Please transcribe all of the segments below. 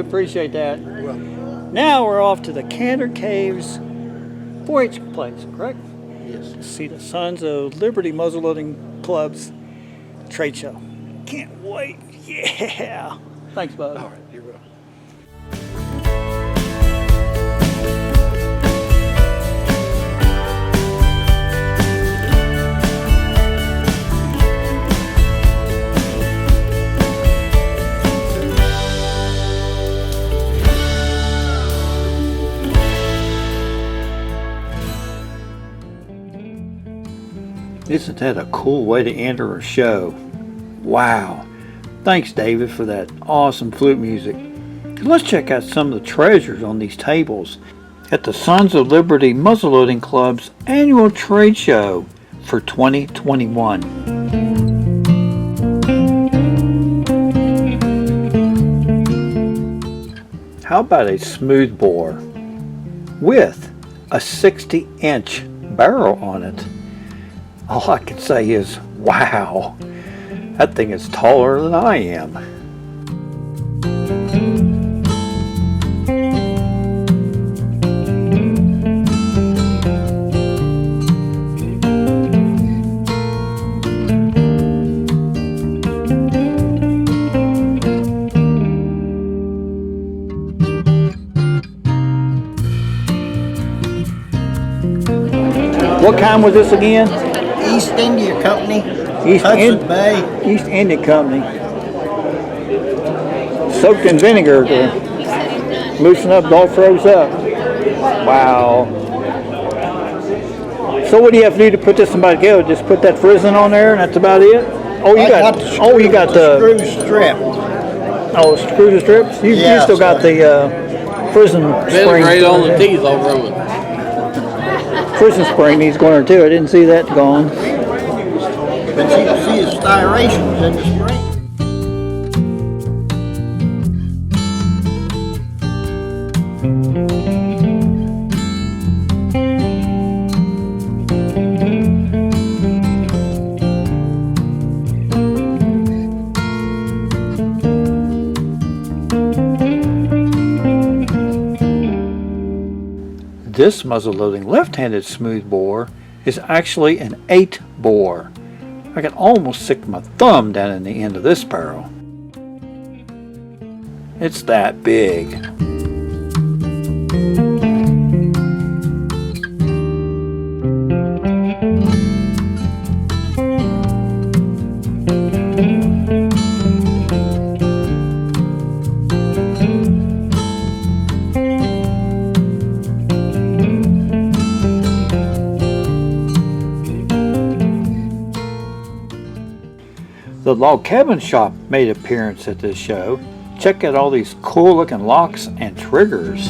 Appreciate that. Well, Now we're off to the Cantor Caves 4-H place, correct? yes. To see the Sons of Liberty Muzzleloading Club's trade show. Can't wait. Yeah. Thanks, bud. All right, you're welcome. Isn't that a cool way to enter a show? Wow. Thanks, David, for that awesome flute music. Let's check out some of the treasures on these tables at the Sons of Liberty Muzzleloading Club's annual trade show for 2021. How about a smooth bore with a 60-inch barrel on it? All I can say is, wow, that thing is taller than I am. What kind was this again? East India Company, East Bay. East India Company. Soaked in vinegar to loosen up, don't froze up. Wow. So what do you have to do to put this somebody together? Just put that frizzing on there and that's about it? Oh, you got the screw strip. Oh, screws and strips? You still got the prison spring. Right on the teeth over them. Prison spring needs going too. I didn't see that gone. But you can see the styrations in the spring. This muzzleloading left-handed smooth bore is actually an 8 bore. I can almost stick my thumb down in the end of this barrel. It's that big. The logcabin shop made an appearance at this show. Check out all these cool looking locks and triggers.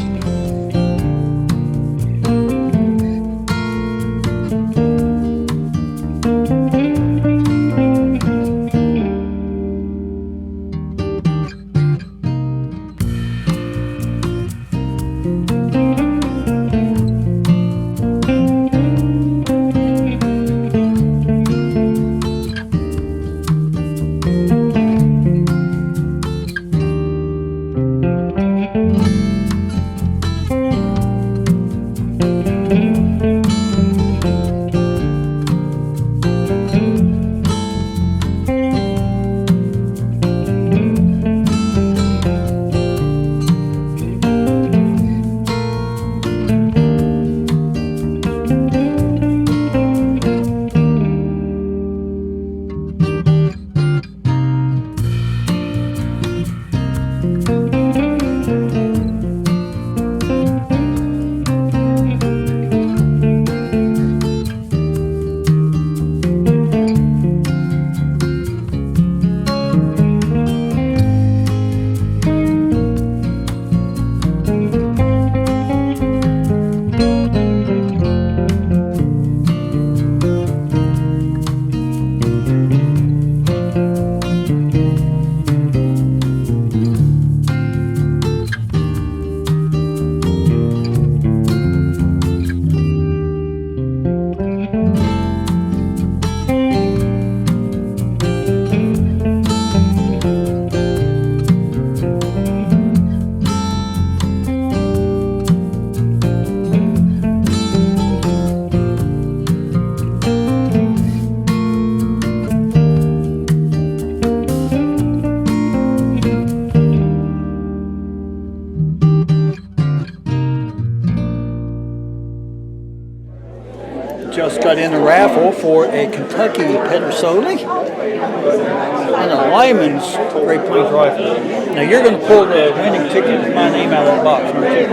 just got in the raffle for a Kentucky Pedersoli and a Lyman's Great Plains rifle. Now you're going to pull the winning ticket with my name out of the box, aren't you?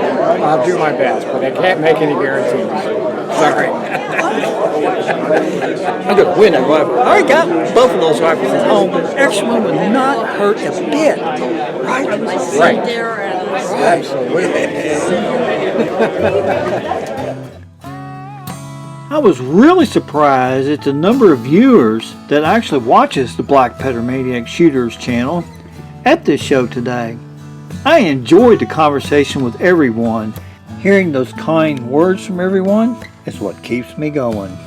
I'll do my best, but I can't make any guarantees. Sorry. I'm going to win that rifle. I already got both of those rifles at home, but the extra one would not hurt a bit. Right? Right. Absolutely. I was really surprised at the number of viewers that actually watches the Black Petter Maniac Shooters channel at this show today. I enjoyed the conversation with everyone. Hearing those kind words from everyone is what keeps me going.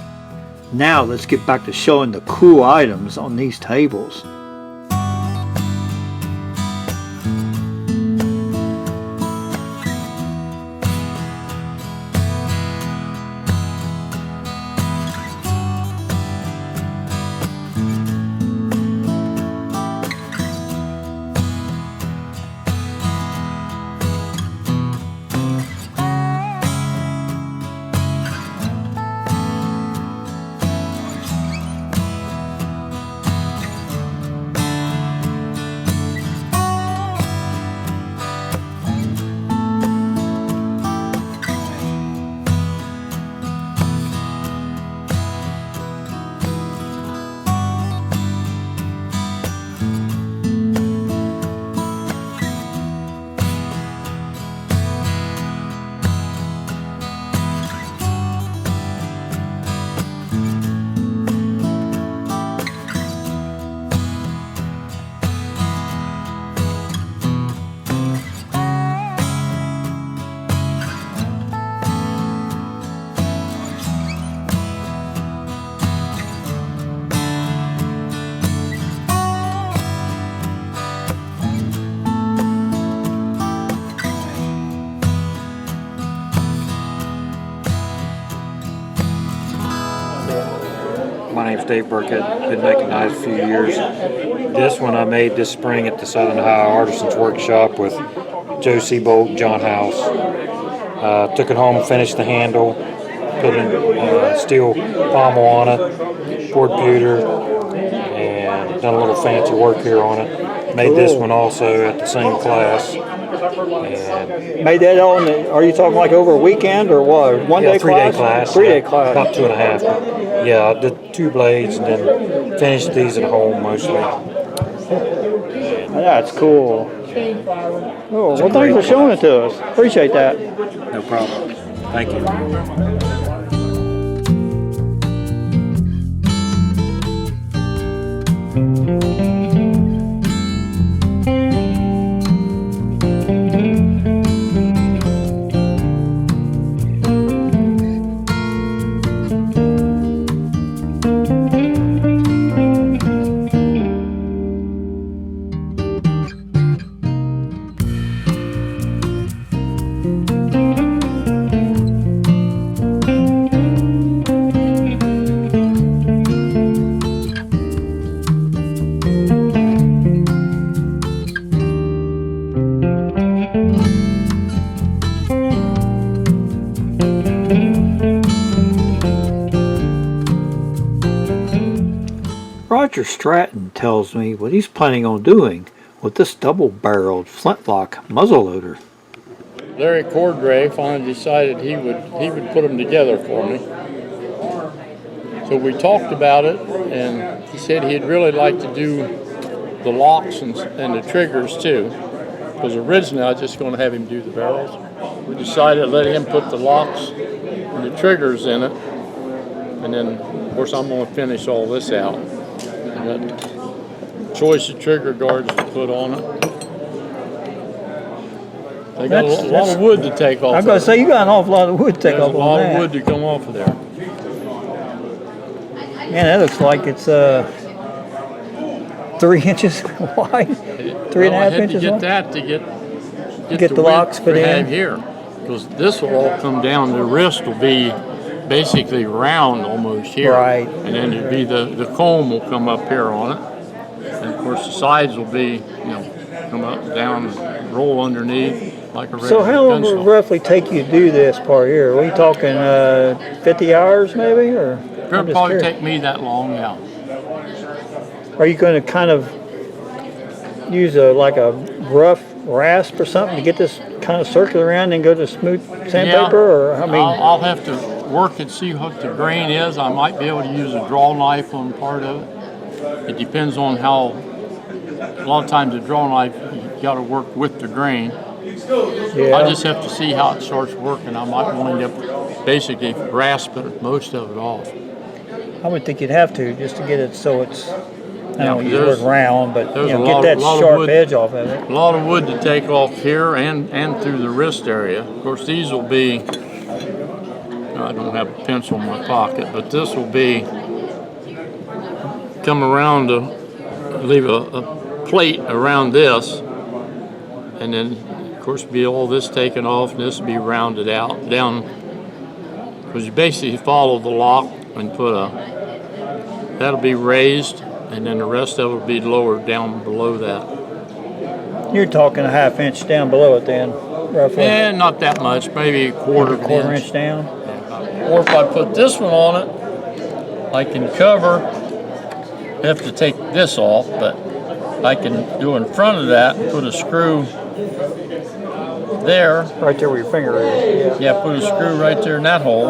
Now let's get back to showing the cool items on these tables. My name's d.burkitt. Been making knives a few years. This one I made this spring at the Southern Ohio Artisans Workshop with Joe Seabolt, John House. Took it home, finished the handle, put in steel pommel on it, poured pewter, and done a little fancy work here on it. Made this one also at the same class. And Made that on the, are you talking like over a weekend or what? One day 3-day class? class. 3-day class. About 2.5. Yeah, I did 2 blades and then finished these at home mostly. That's cool. Oh, well, thanks for showing it to us. Appreciate that. No problem. Thank you. Roger Stratton tells me what he's planning on doing with this double-barreled flintlock muzzleloader. Larry Cordray finally decided he would put them together for me. So we talked about it, and he said he'd really like to do the locks and the triggers too. Because originally I was just going to have him do the barrels. We decided to let him put the locks and the triggers in it, and then of course I'm going to finish all this out. I got choice of trigger guards to put on it. They got a lot of wood to take off. I'm going to say you got an awful lot of wood to take off on that. There's a lot of wood to come off of there. Man, that looks like it's 3 inches wide, 3.5 inches I wide. had to get that to Get the locks put we in. have here, because this will all come down. The wrist will be basically round almost here, Right. And then it'll be the comb will come up here on it, and of course the sides will be come up, down, roll underneath. like a regular So how long will pencil. it roughly take you to do this part here? Are we talking 50 hours maybe, or? I'm It'll just probably curious. take me that long, yeah. Are you going to kind of use like a rough rasp or something to get this kind of circle around and go to smooth sandpaper? Or I mean, I'll have to work and see what the grain is. I might be able to use a draw knife on part of it. It depends on how. A lot of times, a draw knife you got to work with the grain. yeah. I just have to see how it starts working. I might wind up basically rasping most of it off. I would think you'd have to just to get it so it's. I Yeah, don't use the there's- word round, but there's you know, a get lot- that lot of sharp wood. edge off of it. A lot of wood to take off here and through the wrist area. Of course, these will be. I don't have a pencil in my pocket, but this will be come around to leave a plate around this, and then of course be all this taken off, and this will be rounded out down. Because you basically follow the lock and put that'll be raised, and then the rest of it will be lowered down below that. You're talking a half inch down below it then, roughly. And not that much, maybe a quarter of an Quarter inch. inch down. Or if I put this one on it, I can cover, I have to take this off, but I can do in front of that and put a screw there. Right there where your finger is. Yeah, put a screw right there in that hole.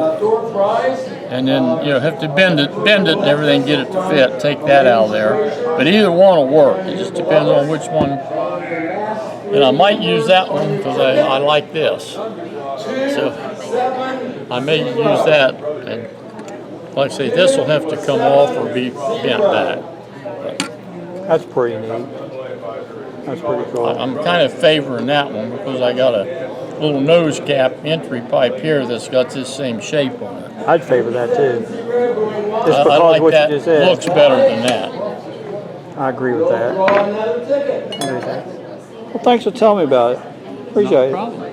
And then, you know, have to bend it and everything, get it to fit, take that out of there. But either one will work. It just depends on which one. And I might use that one because I like this. So I may use that, and like I say, this will have to come off or be bent back. That's pretty neat. That's pretty cool. I'm kind of favoring that one because I got a little nose cap entry pipe here that's got this same shape on it. I'd favor that too. Just because I of like what that. you just said. Looks better than that. I agree with that. Well, thanks for telling me about it. Appreciate it. Problem.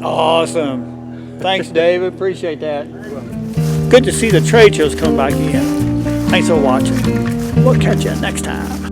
Awesome. Thanks, David. Appreciate that. Good to see the trade shows come back in. Thanks for watching. We'll catch you next time.